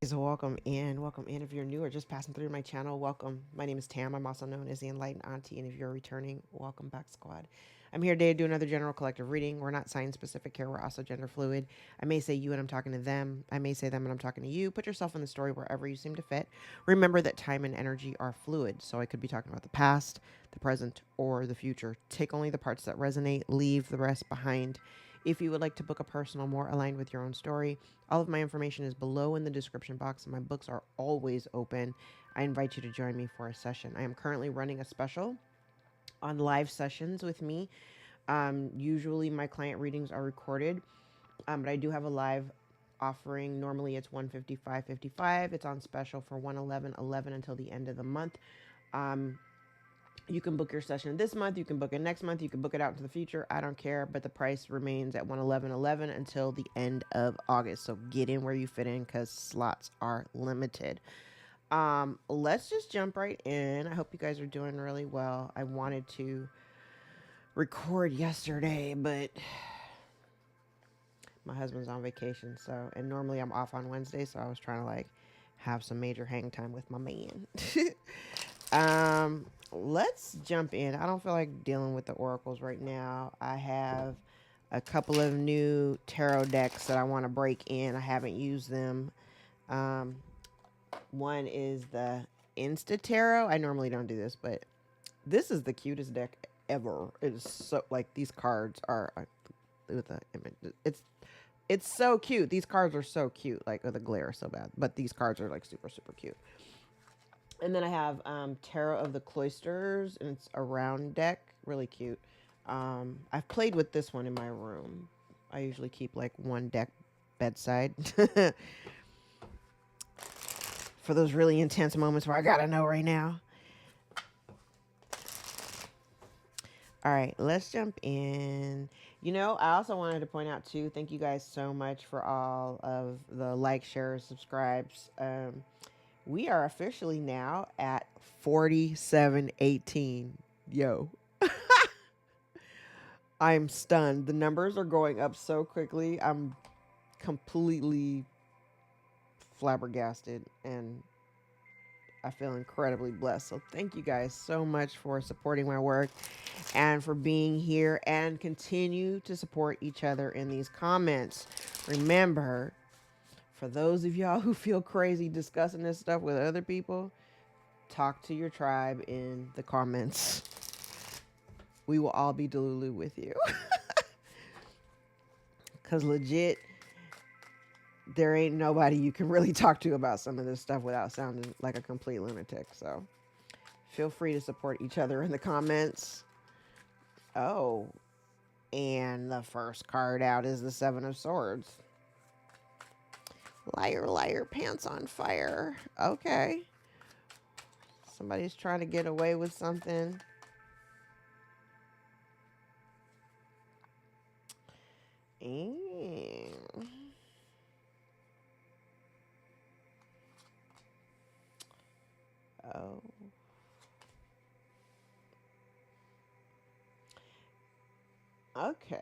So welcome in. If you're new or just passing through my channel, welcome. My name is Tam. I'm also known as the Enlightened Auntie, and if you're returning, welcome back, squad. I'm here today to do another general collective reading. We're not sign specific here. We're also gender fluid. I may say you and I'm talking to them. I may say them and I'm talking to you. Put yourself in the story wherever you seem to fit. Remember that time and energy are fluid, so I could be talking about the past, the present, or the future. Take only the parts that resonate. Leave the rest behind. If you would like to book a personal more aligned with your own story, all of my information is below in the description box, and my books are always open. I invite you to join me for a session. I am currently running a special on live sessions with me. Usually my client readings are recorded, but I do have a live offering. Normally it's 155.55. It's on special for 111.11 until the end of the month. Um, you can book your session this month, you can book it next month, you can book it out into the future. I don't care, but the price remains at 111.11 until the end of August. So get in where you fit in because slots are limited. Let's just jump right in. I hope you guys are doing really well. I wanted to record yesterday, but my husband's on vacation, so and normally I'm off on Wednesday, so I was trying to like have some major hang time with my man. Let's jump in. I don't feel like dealing with the oracles right now. I have a couple of new tarot decks that I want to break in. I haven't used them. Um, One is the Insta Tarot. I normally don't do this, but this is the cutest deck ever. It is so like these cards are with the image. It's so cute. These cards are so cute. Like the glare is so bad, but these cards are like super super cute. And then I have Tarot of the Cloisters, and it's a round deck, really cute. I've played with this one in my room. I usually keep like one deck bedside for those really intense moments where I gotta know right now. All right, let's jump in. You know, I also wanted to point out too, thank you guys so much for all of the likes, shares, subscribes. We are officially now at 4718. Yo, I'm stunned. The numbers are going up so quickly. I'm completely flabbergasted and I feel incredibly blessed. So thank you guys so much for supporting my work and for being here, and continue to support each other in these comments. Remember, for those of y'all who feel crazy discussing this stuff with other people, talk to your tribe in the comments. We will all be Delulu with you. Because legit, there ain't nobody you can really talk to about some of this stuff without sounding like a complete lunatic. So feel free to support each other in the comments. Oh, and the first card out is the Seven of Swords. Liar, liar, pants on fire. Okay. Somebody's trying to get away with something. Oh. Okay.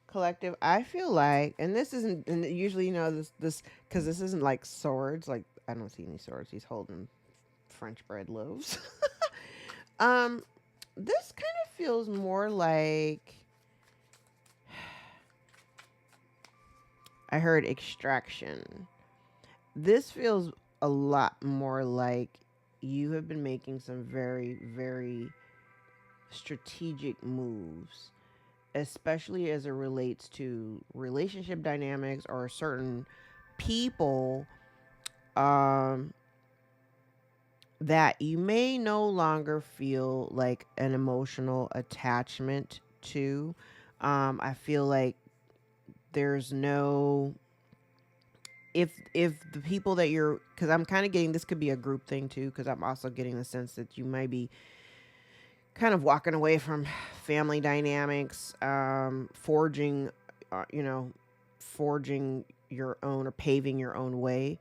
Collective, I feel like, and this isn't, and usually, you know, this, because this isn't like swords. Like, I don't see any swords. He's holding French bread loaves. um, this kind of feels more like, I heard extraction. This feels a lot more like you have been making some very, very strategic moves, especially as it relates to relationship dynamics or certain people that you may no longer feel like an emotional attachment to. I feel like there's no, if the people that you're, because I'm kind of getting, this could be a group thing too, because I'm also getting the sense that you might be kind of walking away from family dynamics, forging, forging your own or paving your own way.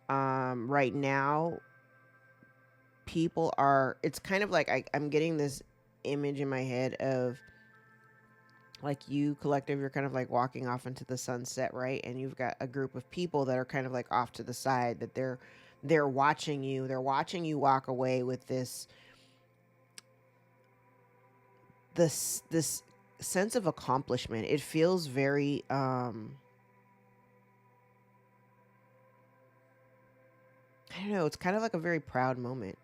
Right now, people are, it's kind of like I'm getting this image in my head of like you collective, you're kind of like walking off into the sunset, right? And you've got a group of people that are kind of like off to the side, that they're watching you. They're watching you walk away with this sense of accomplishment. It feels very I don't know, it's kind of like a very proud moment,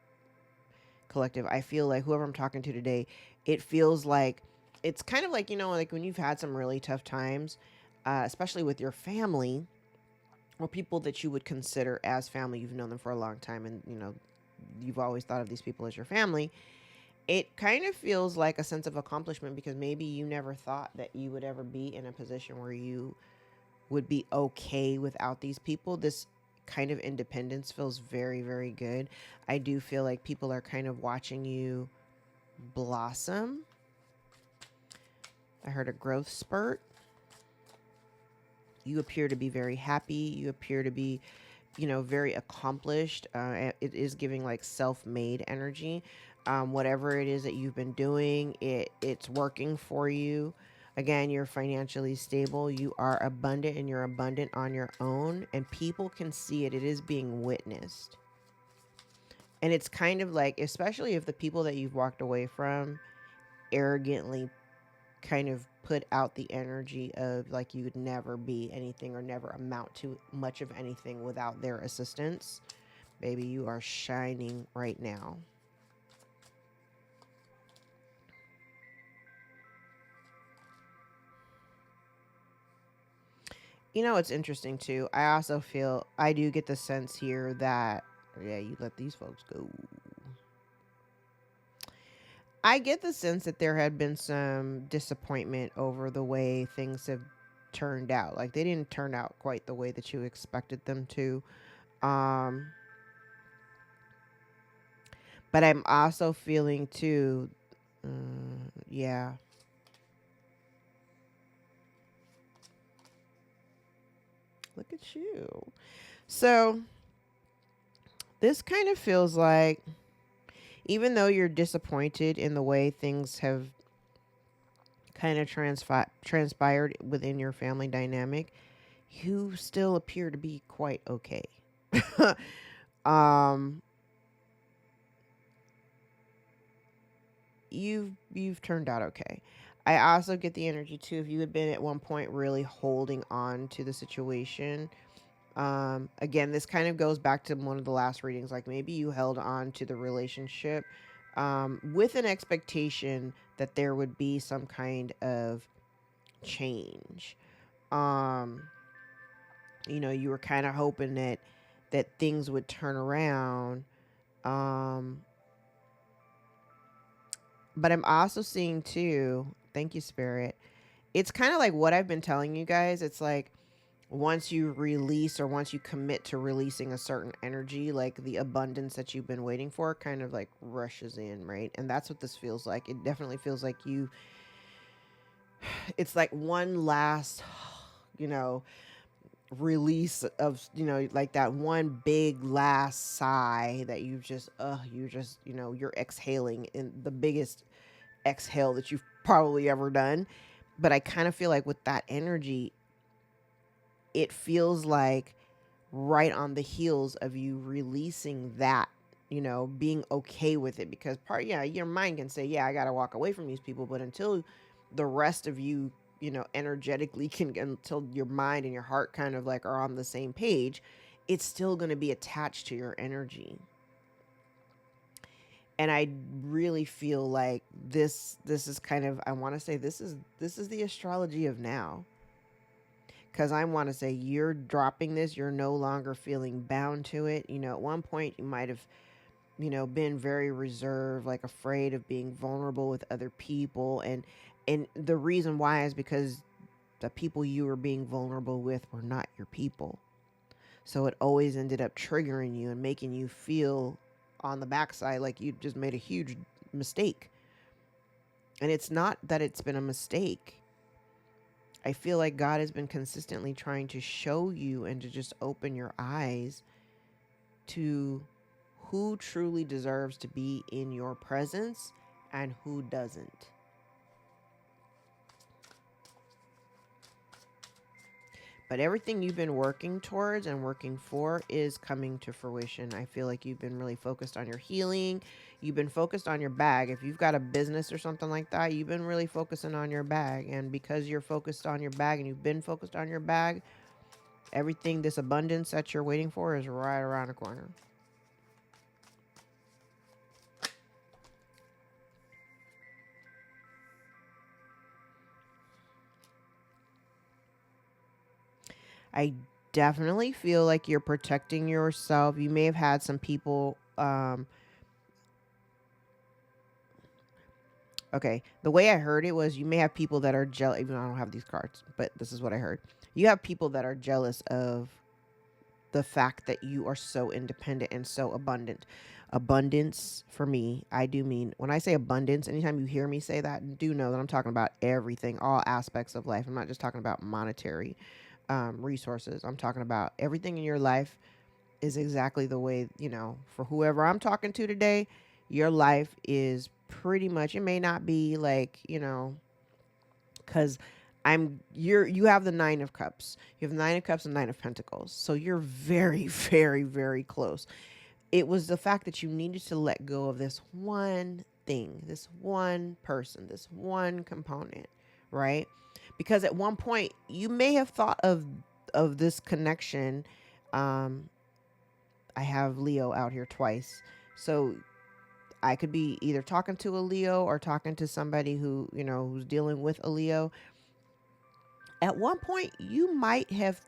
collective. I feel like whoever I'm talking to today, it feels like it's kind of like, like when you've had some really tough times, especially with your family or people that you would consider as family. You've known them for a long time, and you've always thought of these people as your family. It kind of feels like a sense of accomplishment because maybe you never thought that you would ever be in a position where you would be okay without these people. This kind of independence feels very, very good. I do feel like people are kind of watching you blossom. I heard a growth spurt. You appear to be very happy. You appear to be, very accomplished. It is giving like self-made energy. Whatever it is that you've been doing, it's working for you. Again, you're financially stable. You are abundant, and you're abundant on your own, and people can see it. It is being witnessed. And it's kind of like, especially if the people that you've walked away from arrogantly kind of put out the energy of like you would never be anything or never amount to much of anything without their assistance. Baby, you are shining right now. It's interesting too. I also feel, I do get the sense here that, yeah, you let these folks go. I get the sense that there had been some disappointment over the way things have turned out. Like they didn't turn out quite the way that you expected them to. Um, but I'm also feeling too, yeah. Look at you. So this kind of feels like, even though you're disappointed in the way things have kind of transpired within your family dynamic, you still appear to be quite okay. um, you've turned out okay. I also get the energy too. If you had been at one point really holding on to the situation, again, this kind of goes back to one of the last readings. Like maybe you held on to the relationship with an expectation that there would be some kind of change. Um, you were kind of hoping that things would turn around. Um, but I'm also seeing too, thank you, Spirit. It's kind of like what I've been telling you guys. It's like once you release or once you commit to releasing a certain energy, like the abundance that you've been waiting for kind of like rushes in, right? And that's what this feels like. It definitely feels like it's like one last, you know, release of, like that one big last sigh that you're exhaling in the biggest exhale that you've probably ever done. But I kind of feel like with that energy, it feels like right on the heels of you releasing that, being okay with it. Because yeah, your mind can say, yeah, I got to walk away from these people. But until the rest of you, energetically until your mind and your heart kind of like are on the same page, it's still going to be attached to your energy. And I really feel like this is kind of, I want to say this is the astrology of now. Because I want to say you're dropping this. You're no longer feeling bound to it. At one point you might have, been very reserved, like afraid of being vulnerable with other people. And the reason why is because the people you were being vulnerable with were not your people. So it always ended up triggering you and making you feel on the backside like you just made a huge mistake. And it's not that it's been a mistake. I feel like God has been consistently trying to show you and to just open your eyes to who truly deserves to be in your presence and who doesn't. But everything you've been working towards and working for is coming to fruition. I feel like you've been really focused on your healing. You've been focused on your bag. If you've got a business or something like that, you've been really focusing on your bag. And because you're focused on your bag and you've been focused on your bag, everything, this abundance that you're waiting for is right around the corner. I definitely feel like you're protecting yourself. You may have had some people, okay, the way I heard it was you may have people that are jealous, even though I don't have these cards, but this is what I heard. You have people that are jealous of the fact that you are so independent and so abundant. Abundance for me, I do mean, when I say abundance, anytime you hear me say that, do know that I'm talking about everything, all aspects of life. I'm not just talking about monetary resources. I'm talking about everything in your life is exactly the way, for whoever I'm talking to today, your life is pretty much, it may not be like, because you have the 9 of Cups. You have the 9 of Cups and 9 of Pentacles. So you're very, very, very close. It was the fact that you needed to let go of this one thing, this one person, this one component, right? Because at one point you may have thought of this connection. I have Leo out here twice. So I could be either talking to a Leo or talking to somebody who, who's dealing with a Leo. At one point you might have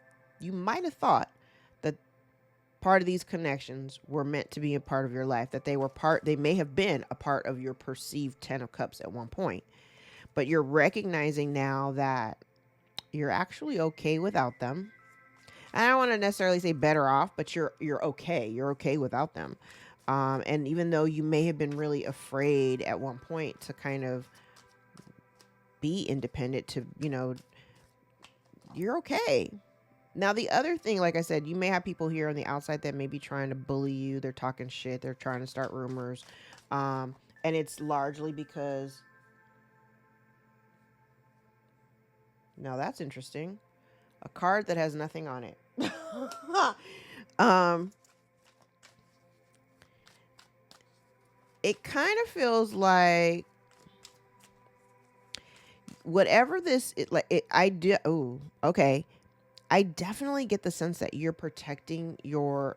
thought that part of these connections were meant to be a part of your life, that they may have been a part of your perceived 10 of Cups at one point. But you're recognizing now that you're actually okay without them. I don't want to necessarily say better off, but you're okay. You're okay without them. And even though you may have been really afraid at one point to kind of be independent, you're okay. Now, the other thing, like I said, you may have people here on the outside that may be trying to bully you. They're talking shit. They're trying to start rumors. And it's largely because, now that's interesting. A card that has nothing on it. um, it kind of feels like whatever this, I do. Oh, okay. I definitely get the sense that you're protecting your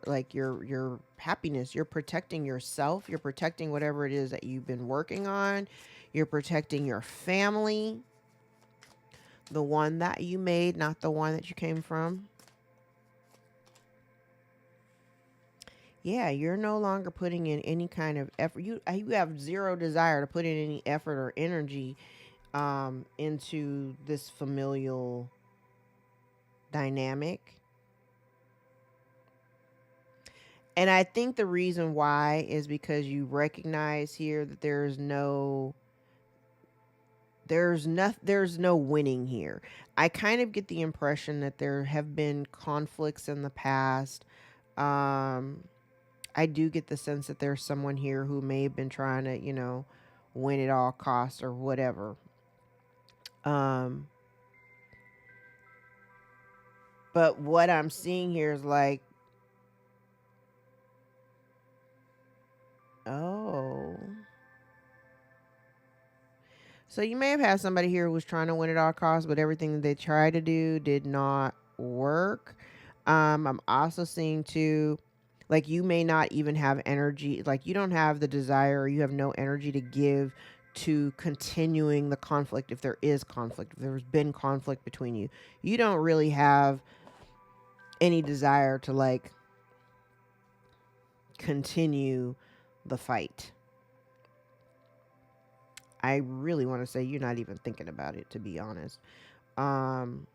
happiness. You're protecting yourself. You're protecting whatever it is that you've been working on. You're protecting your family, the one that you made, not the one that you came from. Yeah, you're no longer putting in any kind of effort. You have zero desire to put in any effort or energy into this familial dynamic. And I think the reason why is because you recognize here that there's no winning here. I kind of get the impression that there have been conflicts in the past. I do get the sense that there's someone here who may have been trying to, win at all costs or whatever. But what I'm seeing here is like, oh. So you may have had somebody here who was trying to win at all costs, but everything that they tried to do did not work. I'm also seeing too, like you may not even have energy, like you don't have the desire, or you have no energy to give to continuing the conflict. If there is conflict, if there's been conflict between you, you don't really have any desire to like continue the fight. I really want to say you're not even thinking about it, to be honest. Um,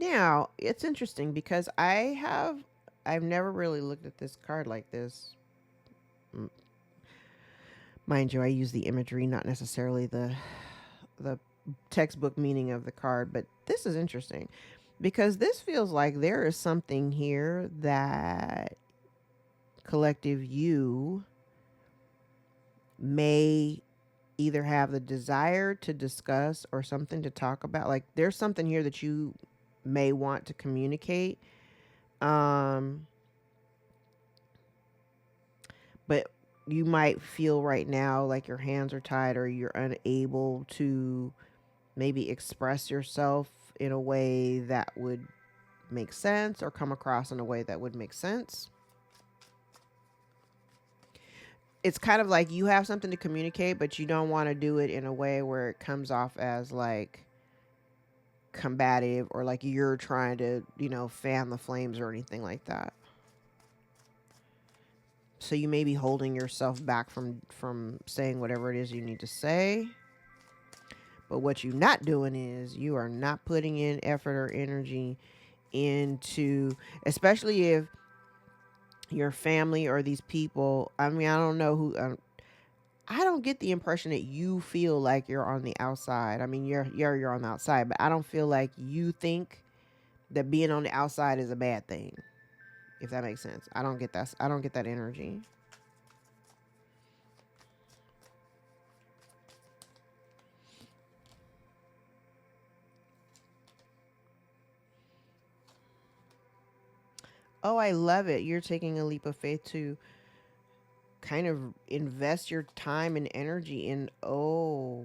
Now, it's interesting because I've never really looked at this card like this. Mind you, I use the imagery, not necessarily the textbook meaning of the card, but this is interesting because this feels like there is something here that collective you may either have the desire to discuss or something to talk about. Like there's something here that you may want to communicate. Um, but you might feel right now like your hands are tied or you're unable to maybe express yourself in a way that would make sense or come across in a way that would make sense. It's kind of like you have something to communicate, but you don't want to do it in a way where it comes off as like combative or like you're trying to, fan the flames or anything like that. So you may be holding yourself back from saying whatever it is you need to say. But what you're not doing is you are not putting in effort or energy into, especially if your family or these people, I mean, I don't know who, I don't get the impression that you feel like you're on the outside. I mean, you're on the outside, but I don't feel like you think that being on the outside is a bad thing. If that makes sense. I don't get that. I don't get that energy. Oh, I love it. You're taking a leap of faith to kind of invest your time and energy in, oh,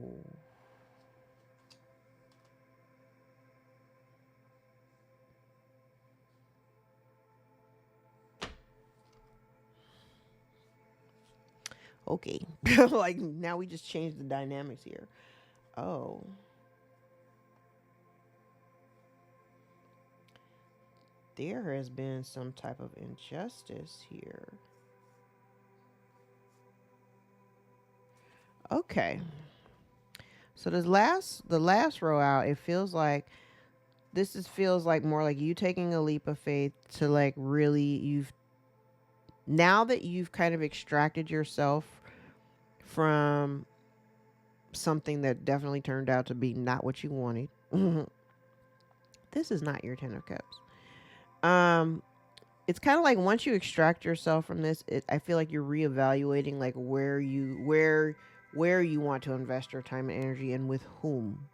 okay. Like now we just changed the dynamics here. Oh, there has been some type of injustice here. Okay. So the last row out, it feels like feels like more like you taking a leap of faith to like really now that you've kind of extracted yourself from something that definitely turned out to be not what you wanted. This is not your 10 of cups. Um it's kind of like once you extract yourself from this, I feel like you're reevaluating like where you want to invest your time and energy and with whom,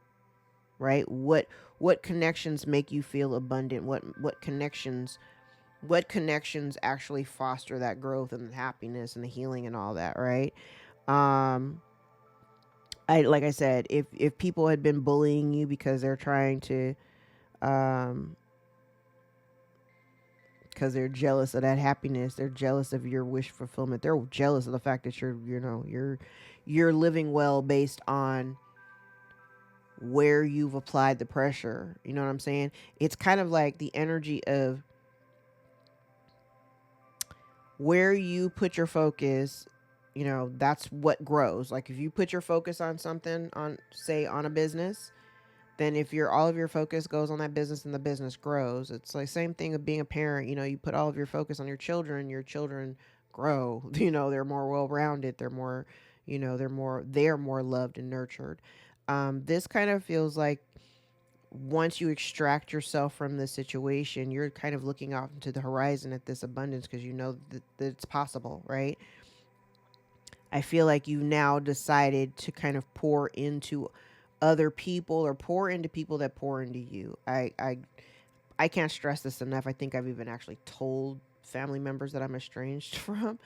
right? What connections make you feel abundant? What connections actually foster that growth and the happiness and the healing and all that, right? Um I like I said, if people had been bullying you because they're trying to um because they're jealous of that happiness, they're jealous of your wish fulfillment, they're jealous of the fact that you're living well based on where you've applied the pressure. You know what I'm saying? It's kind of like the energy of where you put your focus, that's what grows. Like if you put your focus on something, on say on a business, then if all of your focus goes on that business and the business grows. It's like same thing of being a parent. You put all of your focus on your children grow. They're more well-rounded, they're more loved and nurtured. This kind of feels like once you extract yourself from this situation, you're kind of looking out into the horizon at this abundance because you know that it's possible, right? I feel like you now decided to kind of pour into other people or pour into people that pour into you. I can't stress this enough. I think I've even actually told family members that I'm estranged from.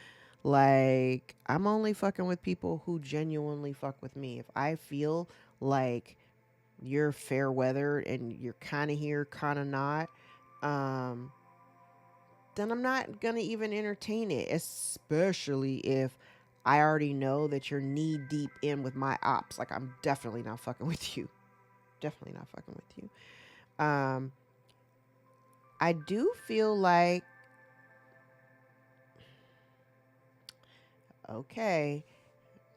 Like, I'm only fucking with people who genuinely fuck with me. If I feel like you're fair weather and you're kind of here, kind of not, um, then I'm not going to even entertain it, especially if I already know that you're knee deep in with my ops. Like, I'm definitely not fucking with you. Definitely not fucking with you. I do feel like, okay,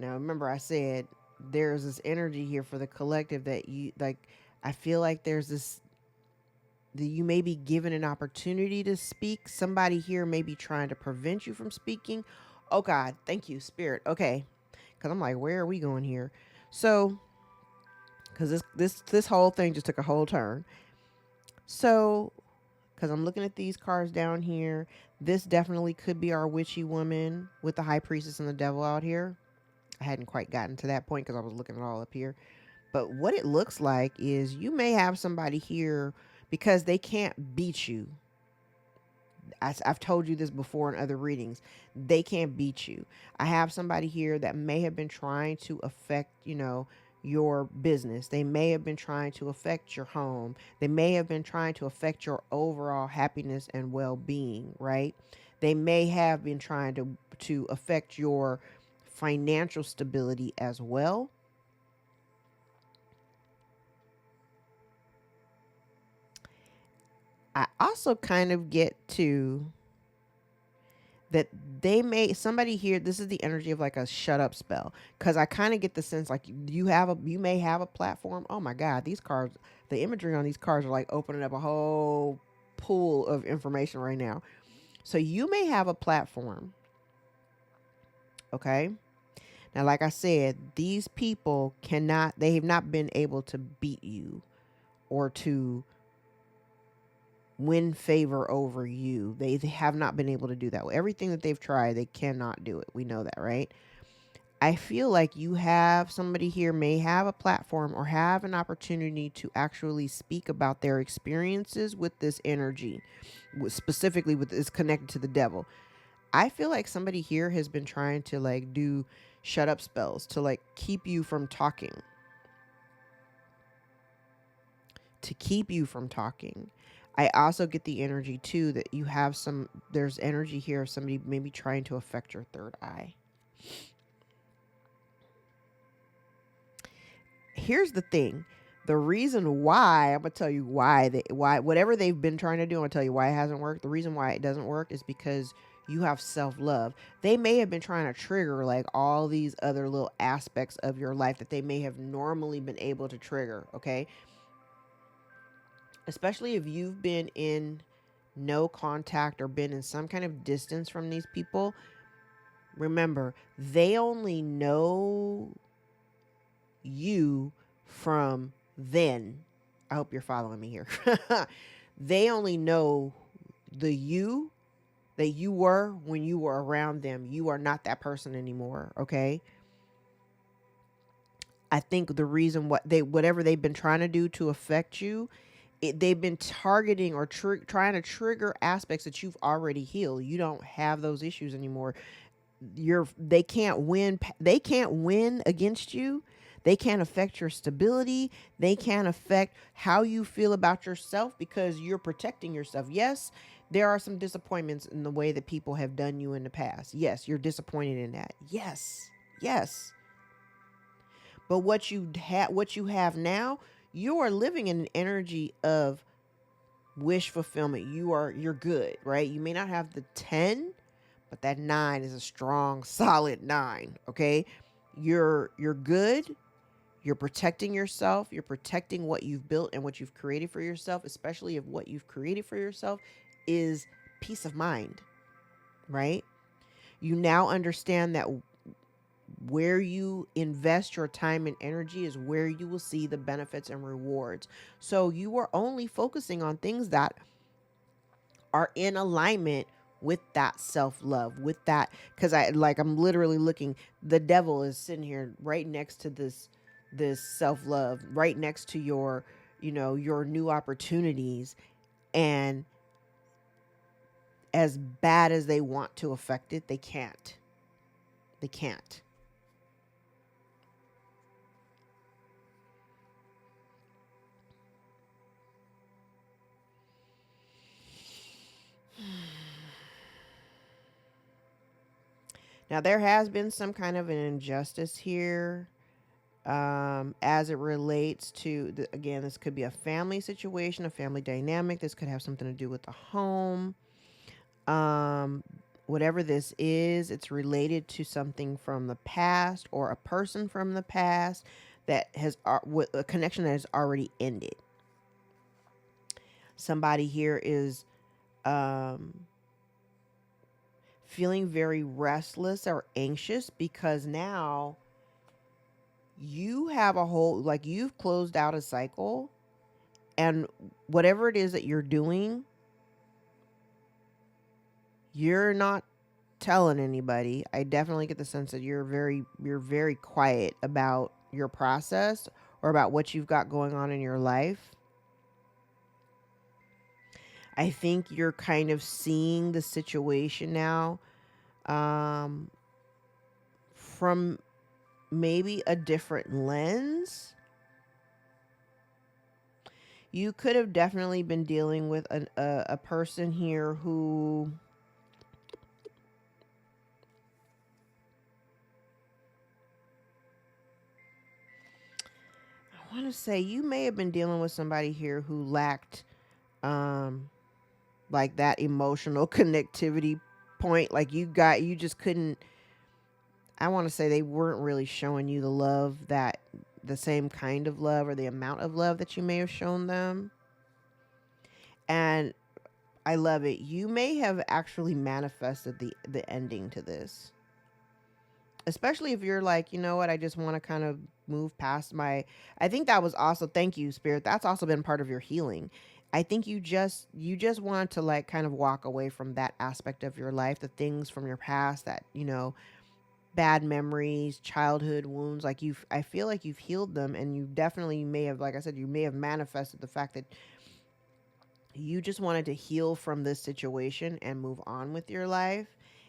now remember I said there's this energy here for the collective that you like. I feel like there's this that you may be given an opportunity to speak. Somebody here may be trying to prevent you from speaking. Oh God, thank you, Spirit. Okay, because I'm like, where are we going here? So, because this whole thing just took a whole turn. So, because I'm looking at these cards down here, this definitely could be our witchy woman with the high priestess and the devil out here. I hadn't quite gotten to that point because I was looking it all up here. But what it looks like is you may have somebody here because they can't beat you. I've told you this before in other readings. They can't beat you. I have somebody here that may have been trying to affect, your business. They may have been trying to affect your home. They may have been trying to affect your overall happiness and well-being, right? They may have been trying to affect your financial stability as well. I also kind of get to that somebody here, this is the energy of like a shut up spell, because I kind of get the sense like you may have a platform. Oh my god, these cards, the imagery on these cards are like opening up a whole pool of information right now. So you may have a platform, okay? Now like I said, these people they have not been able to beat you or to win favor over you. They have not been able to do that. Everything that they've tried, they cannot do it. We know that, right? I feel like you have somebody here may have a platform or have an opportunity to actually speak about their experiences with this energy, specifically with this connected to the devil. I feel like somebody here has been trying to like do shut up spells to like keep you from talking, to keep you from talking. I also get the energy too that there's energy here of somebody maybe trying to affect your third eye. Here's the thing. The reason why, I'm gonna tell you why whatever they've been trying to do, I'm gonna tell you why it hasn't worked. The reason why it doesn't work is because you have self-love. They may have been trying to trigger like all these other little aspects of your life that they may have normally been able to trigger, okay? Especially if you've been in no contact or been in some kind of distance from these people. Remember, they only know you from then. I hope you're following me here. They only know the you that you were when you were around them. You are not that person anymore, okay? I think the reason whatever they've been trying to do to affect you, they've been targeting or trying to trigger aspects that you've already healed. You don't have those issues anymore. They can't win against you. They can't affect your stability. They can't affect how you feel about yourself because you're protecting yourself. Yes, there are some disappointments in the way that people have done you in the past. Yes, you're disappointed in that. Yes. Yes. But what you have now, you are living in an energy of wish fulfillment. You're good, right? You may not have the 10, but that 9 is a strong, solid 9, okay? You're good. You're protecting yourself. You're protecting what you've built and what you've created for yourself, especially if what you've created for yourself is peace of mind, right? You now understand that where you invest your time and energy is where you will see the benefits and rewards. So you are only focusing on things that are in alignment with that self-love, with that, because I'm literally looking, the devil is sitting here right next to this self-love, right next to your new opportunities. And as bad as they want to affect it, they can't. Now there has been some kind of an injustice here, as it relates to again, this could be a family situation, a family dynamic. This could have something to do with the home. um Whatever this is, it's related to something from the past or a person from the past that has with a connection that has already ended. Somebody here is um feeling very restless or anxious because now you have a whole, like, you've closed out a cycle, and whatever it is that you're doing, you're not telling anybody. I definitely get the sense that you're very quiet about your process or about what you've got going on in your life. I think you're kind of seeing the situation now um, from maybe a different lens. You could have definitely been dealing with a person here who, I want to say, you may have been dealing with somebody here who lacked um, like that emotional connectivity point. Like you just couldn't, I want to say they weren't really showing you the love, that the same kind of love or the amount of love that you may have shown them. And I love it. You may have actually manifested the ending to this. Especially if you're like, you know what, I just want to kind of move past my, I think that was also, thank you, Spirit. That's also been part of your healing. I think you just want to like kind of walk away from that aspect of your life, the things from your past that, bad memories, childhood wounds. Like I feel like you've healed them, and you definitely may have, like I said, you may have manifested the fact that you just wanted to heal from this situation and move on with your life.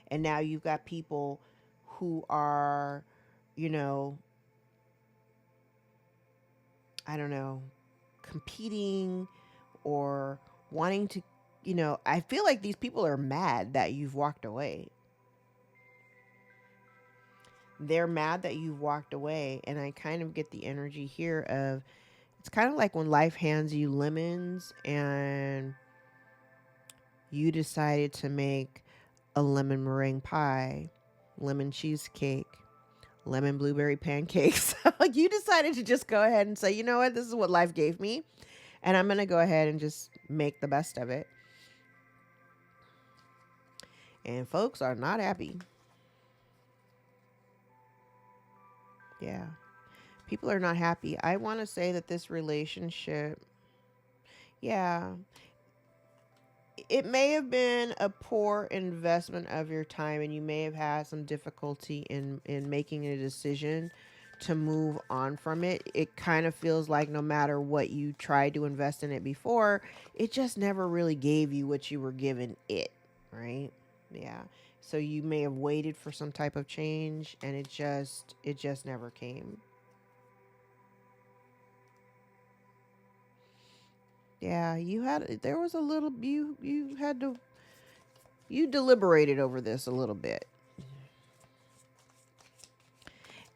And now you've got people who are, you know, I don't know, competing or wanting to, I feel like these people are mad that you've walked away. They're mad that you've walked away. And I kind of get the energy here of, it's kind of like when life hands you lemons and you decided to make a lemon meringue pie, lemon cheesecake, lemon blueberry pancakes. Like you decided to just go ahead and say, you know what, this is what life gave me, and I'm going to go ahead and just make the best of it. And folks are not happy. Yeah. People are not happy. I want to say that this relationship, yeah, it may have been a poor investment of your time, and you may have had some difficulty in making a decision to move on from it. It kind of feels like no matter what you tried to invest in it before, it just never really gave you what you were given it, right? Yeah. So you may have waited for some type of change, and it just never came. Yeah, there was a little, you had to, you deliberated over this a little bit.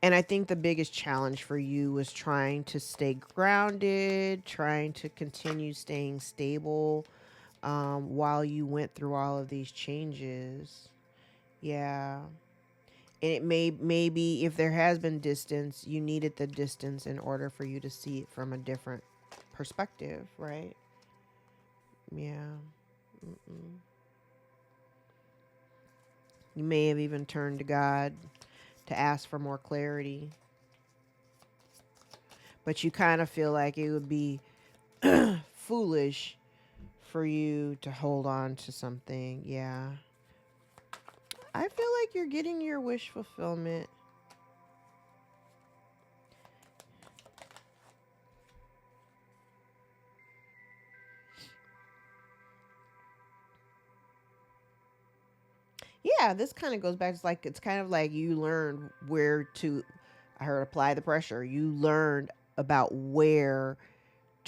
And I think the biggest challenge for you was trying to stay grounded, trying to continue staying stable while you went through all of these changes. Yeah. And it maybe if there has been distance, you needed the distance in order for you to see it from a different perspective, right? Yeah. Mm-mm. You may have even turned to God to ask for more clarity, but you kind of feel like it would be foolish for you to hold on to something. Yeah. I feel like you're getting your wish fulfillment. Yeah, this kind of goes back. It's kind of like you learned where to, I heard, apply the pressure. You learned about where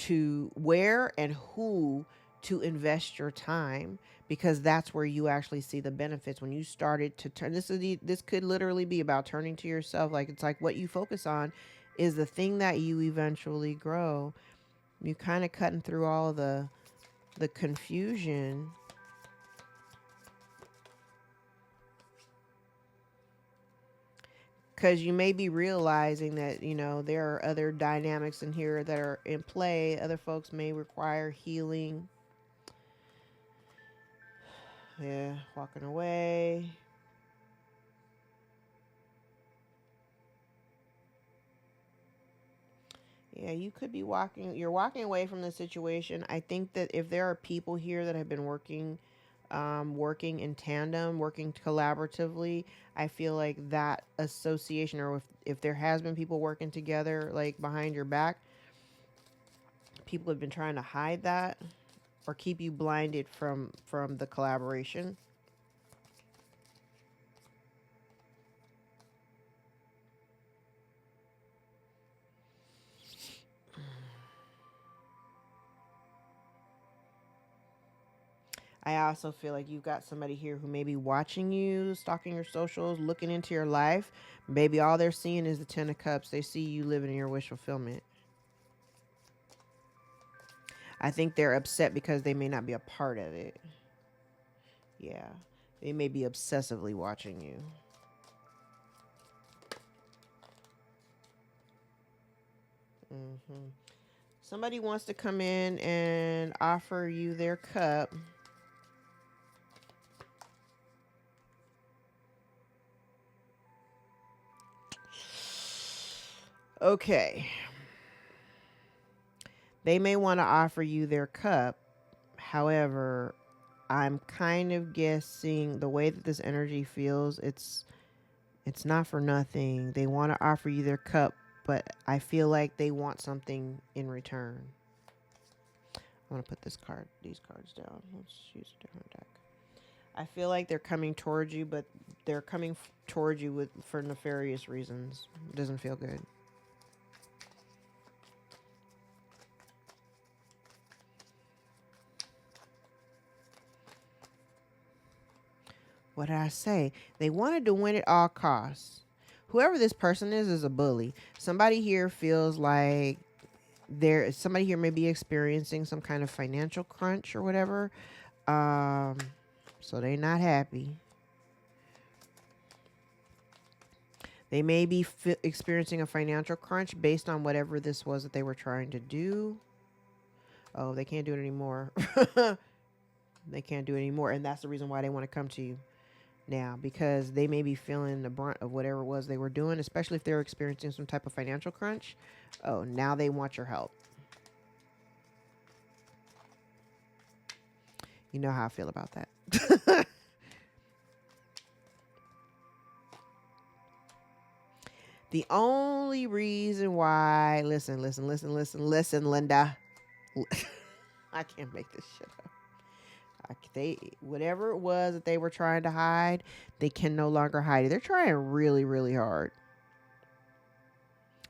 and who to invest your time, because that's where you actually see the benefits. When you started to turn, this could literally be about turning to yourself. Like it's like what you focus on is the thing that you eventually grow. You kind of cutting through all of the confusion, because you may be realizing that there are other dynamics in here that are in play. Other folks may require healing. Yeah, walking away. Yeah, you could be you're walking away from the situation. I think that if there are people here that have been working working in tandem, working collaboratively. I feel like that association, or if there has been people working together like behind your back, people have been trying to hide that or keep you blinded from the collaboration. I also feel like you've got somebody here who may be watching you, stalking your socials, looking into your life. Maybe all they're seeing is the Ten of Cups. They see you living in your wish fulfillment. I think they're upset because they may not be a part of it. Yeah. They may be obsessively watching you. hmm Somebody wants to come in and offer you their cup. Okay. They may want to offer you their cup. However, I'm kind of guessing the way that this energy feels, it's not for nothing. They want to offer you their cup, but I feel like they want something in return. I'm gonna put these cards down. Let's use a different deck. I feel like they're coming towards you, but they're coming towards you for nefarious reasons. It doesn't feel good. What did I say? They wanted to win at all costs. Whoever this person is a bully. Somebody here feels like somebody here may be experiencing some kind of financial crunch or whatever. So they're not happy. They may be experiencing a financial crunch based on whatever this was that they were trying to do. Oh, they can't do it anymore. They can't do it anymore. And that's the reason why they want to come to you now, because they may be feeling the brunt of whatever it was they were doing, especially if they're experiencing some type of financial crunch. Oh, now they want your help. You know how I feel about that. The only reason why, listen, Linda. I can't make this shit up. Whatever it was that they were trying to hide, they can no longer hide it. They're trying really, really hard.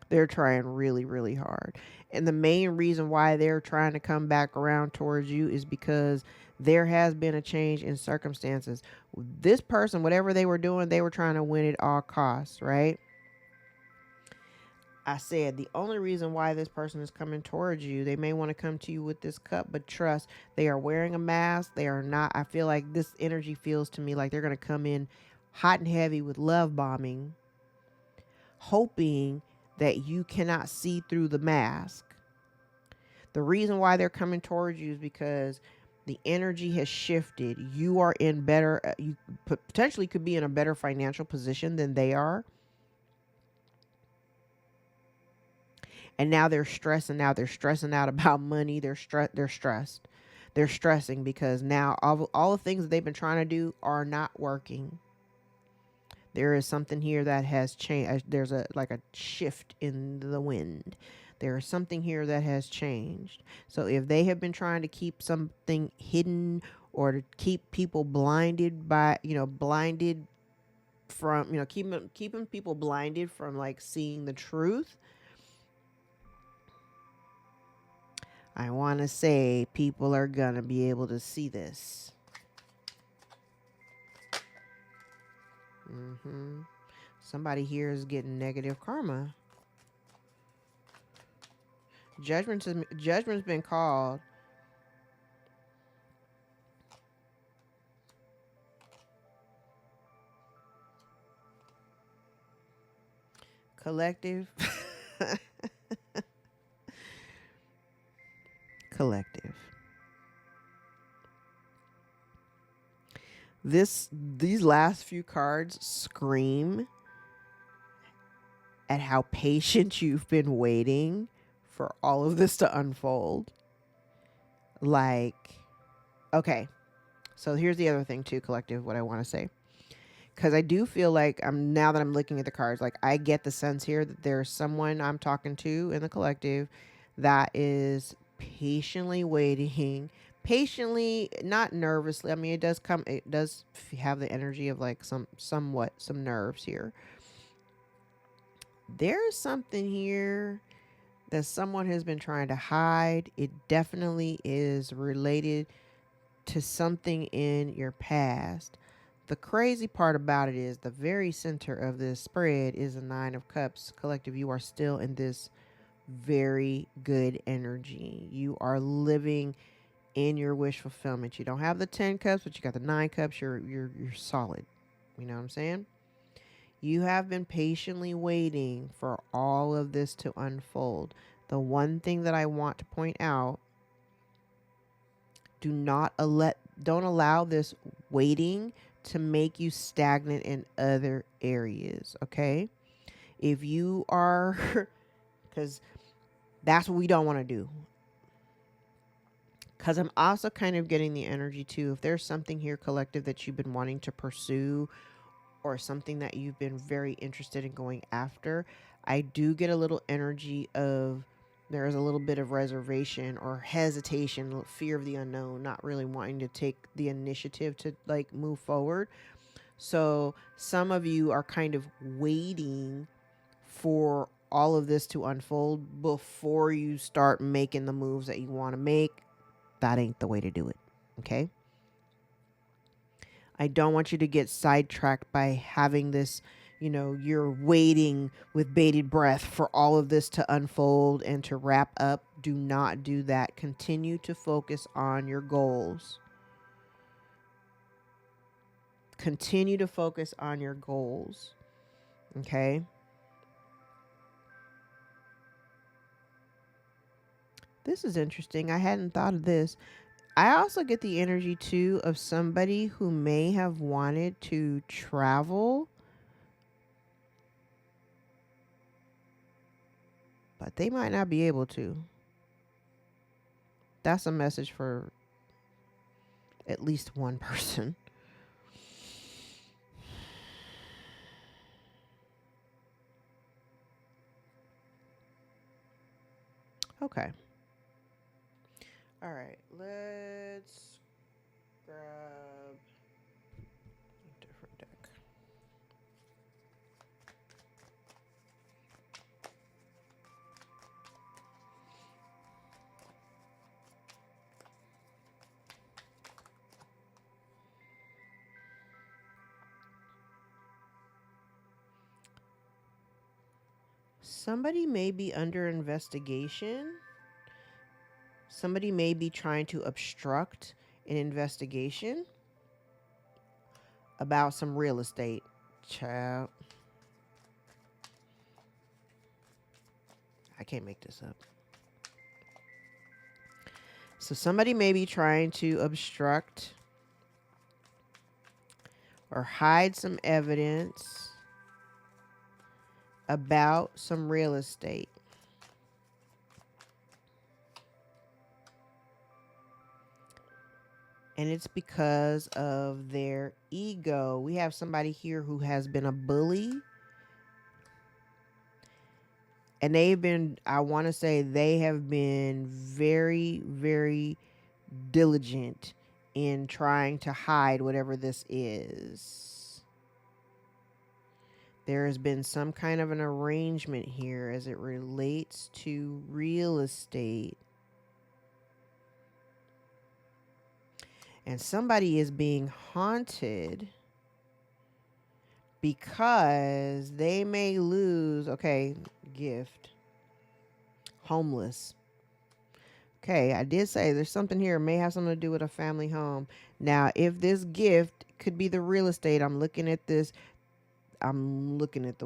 They're trying really, really hard. And the main reason why they're trying to come back around towards you is because there has been a change in circumstances. This person, whatever they were doing, they were trying to win at all costs, right? I said the only reason why this person is coming towards you, they may want to come to you with this cup, but trust, they are wearing a mask. They are not. I feel like this energy feels to me like they're going to come in hot and heavy with love bombing, hoping that you cannot see through the mask. The reason why they're coming towards you is because the energy has shifted. You are in better, you potentially could be in a better financial position than they are. And now they're stressing out. They're stressing out about money. They're stressed. They're stressing because now all the things that they've been trying to do are not working. There is something here that has changed. There's a shift in the wind. There is something here that has changed. So if they have been trying to keep something hidden or to keep people blinded by, blinded from, keeping people blinded from like seeing the truth, I want to say people are going to be able to see this. Somebody here is getting negative karma. Judgment's been called. Collective. Collective. These last few cards scream at how patient you've been waiting for all of this to unfold. Like, okay, So here's the other thing too, collective, what I want to say. Because I do feel like now that I'm looking at the cards, like I get the sense here that there's someone I'm talking to in the collective that is patiently waiting, patiently, not nervously. I mean, it does have the energy of like somewhat some nerves here. There's something here that someone has been trying to hide. It definitely is related to something in your past. The crazy part about it is the very center of this spread is a 9 of Cups. Collective, you are still in this very good energy. You are living in your wish fulfillment. You don't have the 10 Cups, but you got the 9 Cups. You're solid. You know what I'm saying? You have been patiently waiting for all of this to unfold. The one thing that I want to point out, don't allow this waiting to make you stagnant in other areas, okay? If you are, because that's what we don't want to do. Because I'm also kind of getting the energy too, if there's something here, collective, that you've been wanting to pursue or something that you've been very interested in going after, I do get a little energy of there's a little bit of reservation or hesitation, fear of the unknown, not really wanting to take the initiative to like move forward. So some of you are kind of waiting for all of this to unfold before you start making the moves that you want to make. That ain't the way to do it. Okay. I don't want you to get sidetracked by having this, you're waiting with bated breath for all of this to unfold and to wrap up. Do not do that. Continue to focus on your goals. Continue to focus on your goals. Okay. This is interesting. I hadn't thought of this. I also get the energy too of somebody who may have wanted to travel, but they might not be able to. That's a message for at least one person. Okay. All right. Let's grab a different deck. Somebody may be under investigation. Somebody may be trying to obstruct an investigation about some real estate. Child. I can't make this up. So somebody may be trying to obstruct or hide some evidence about some real estate. And it's because of their ego. We have somebody here who has been a bully. And I want to say they have been very, very diligent in trying to hide whatever this is. There has been some kind of an arrangement here as it relates to real estate. And somebody is being haunted because they may lose, gift, homeless. Okay, I did say there's something here, may have something to do with a family home. Now, if this gift could be the real estate, I'm looking at the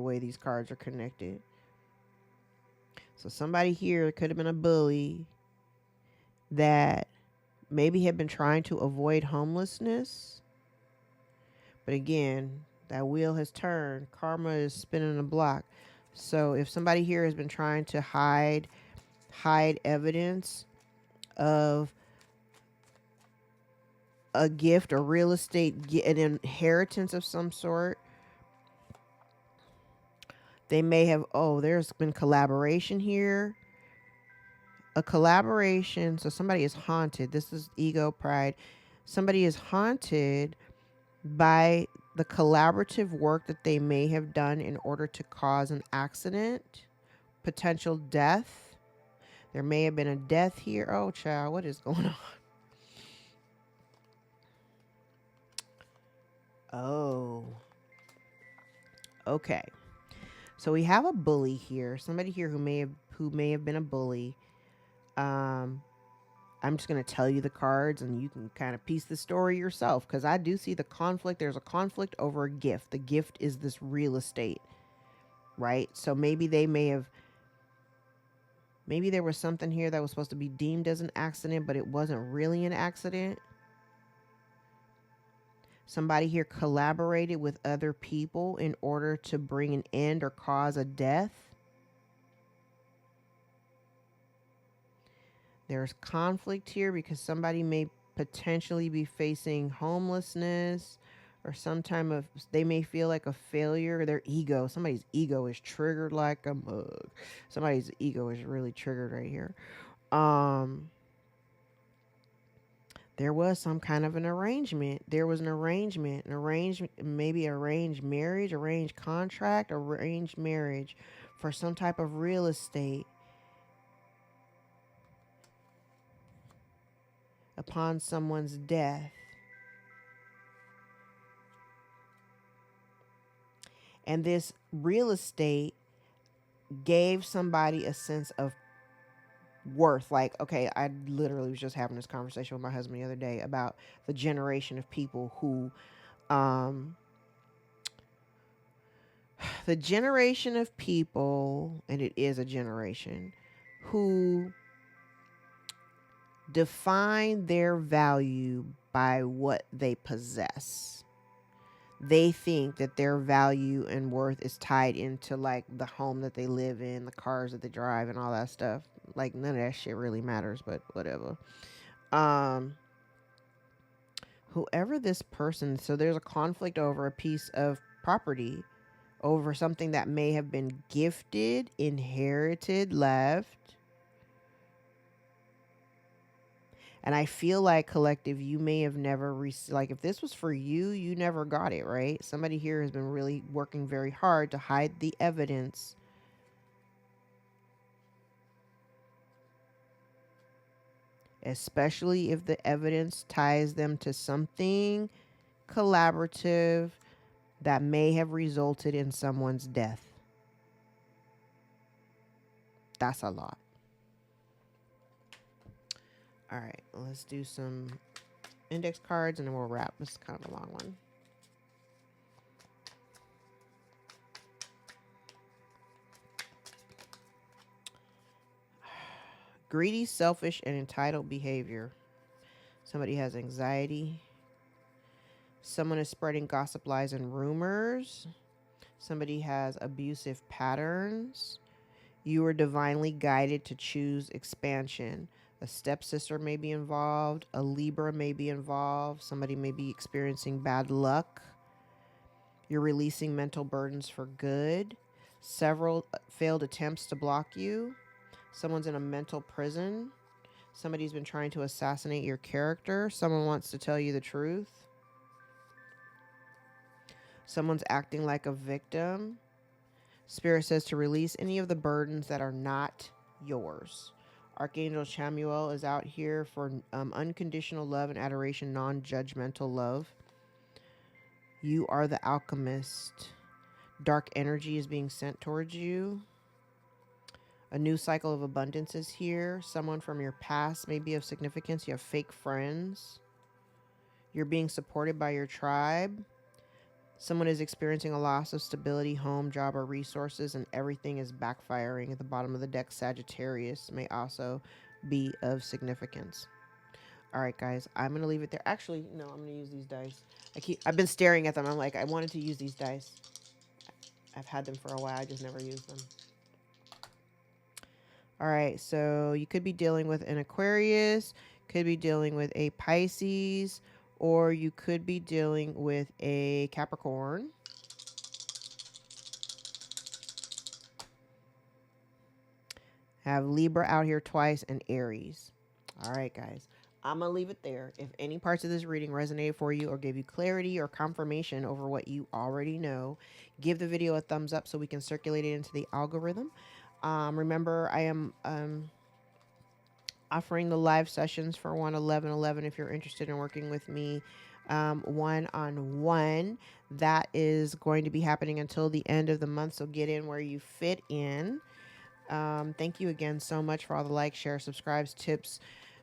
way these cards are connected. So somebody here could have been a bully that maybe had been trying to avoid homelessness. But again, that wheel has turned. Karma is spinning the block. So if somebody here has been trying to hide evidence of a gift or real estate, an inheritance of some sort. They may have, oh, there's been collaboration here. A collaboration. So somebody is haunted. This is ego, pride. Somebody is haunted by the collaborative work that they may have done in order to cause an accident, potential death. There may have been a death here. Oh, child, what is going on? Oh, okay. So we have a bully here. Somebody here who may have been a bully. I'm just going to tell you the cards and you can kind of piece the story yourself, because I do see the conflict. There's a conflict over a gift. The gift is this real estate, right? So maybe maybe there was something here that was supposed to be deemed as an accident, but it wasn't really an accident. Somebody here collaborated with other people in order to bring an end or cause a death. There's conflict here because somebody may potentially be facing homelessness or they may feel like a failure. Their ego, somebody's ego is triggered like a mug. Somebody's ego is really triggered right here. There was some kind of an arrangement. There was an arrangement, maybe arranged marriage, arranged contract, arranged marriage for some type of real estate. Upon someone's death. And this real estate gave somebody a sense of worth. Like, okay, I literally was just having this conversation with my husband the other day about the generation of people who, the generation of people, and it is a generation, who define their value by what they possess. They think that their value and worth is tied into like the home that they live in, the cars that they drive, and all that stuff. Like none of that shit really matters, but whatever. Whoever this person, so there's a conflict over a piece of property, over something that may have been gifted, inherited, left. And I feel like, collective, you may have never like if this was for you, you never got it, right? Somebody here has been really working very hard to hide the evidence. Especially if the evidence ties them to something collaborative that may have resulted in someone's death. That's a lot. All right, let's do some index cards and then we'll wrap. This is kind of a long one. Greedy, selfish, and entitled behavior. Somebody has anxiety. Someone is spreading gossip, lies, and rumors. Somebody has abusive patterns. You are divinely guided to choose expansion. A stepsister may be involved. A Libra may be involved. Somebody may be experiencing bad luck. You're releasing mental burdens for good. Several failed attempts to block you. Someone's in a mental prison. Somebody's been trying to assassinate your character. Someone wants to tell you the truth. Someone's acting like a victim. Spirit says to release any of the burdens that are not yours. Archangel Chamuel is out here for unconditional love and adoration, non-judgmental love. You are the alchemist. Dark energy is being sent towards you. A new cycle of abundance is here. Someone from your past may be of significance. You have fake friends. You're being supported by your tribe. Someone is experiencing a loss of stability, home, job, or resources, and everything is backfiring. At the bottom of the deck, Sagittarius may also be of significance. All right, guys, I'm going to leave it there. Actually, no, I'm going to use these dice. I've been staring at them. I'm like, I wanted to use these dice. I've had them for a while. I just never used them. All right, so you could be dealing with an Aquarius, could be dealing with a Pisces, or you could be dealing with a Capricorn. Have Libra out here twice and Aries. All right, guys. I'm going to leave it there. If any parts of this reading resonated for you or gave you clarity or confirmation over what you already know, give the video a thumbs up so we can circulate it into the algorithm. Remember, I am offering the live sessions for 1-11-11 if you're interested in working with me one-on-one. That is going to be happening until the end of the month, so get in where you fit in. Thank you again so much for all the likes, shares, subscribes, tips,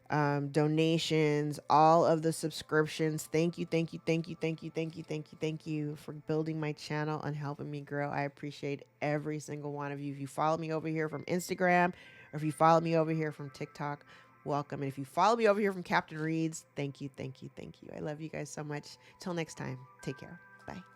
donations, all of the subscriptions. Thank you, thank you, thank you, thank you, thank you, thank you, thank you for building my channel and helping me grow. I appreciate every single one of you. If you follow me over here from Instagram, or if you follow me over here from TikTok, welcome. And if you follow me over here from Captain Reads, thank you, thank you, thank you. I love you guys so much. Till next time, take care. Bye.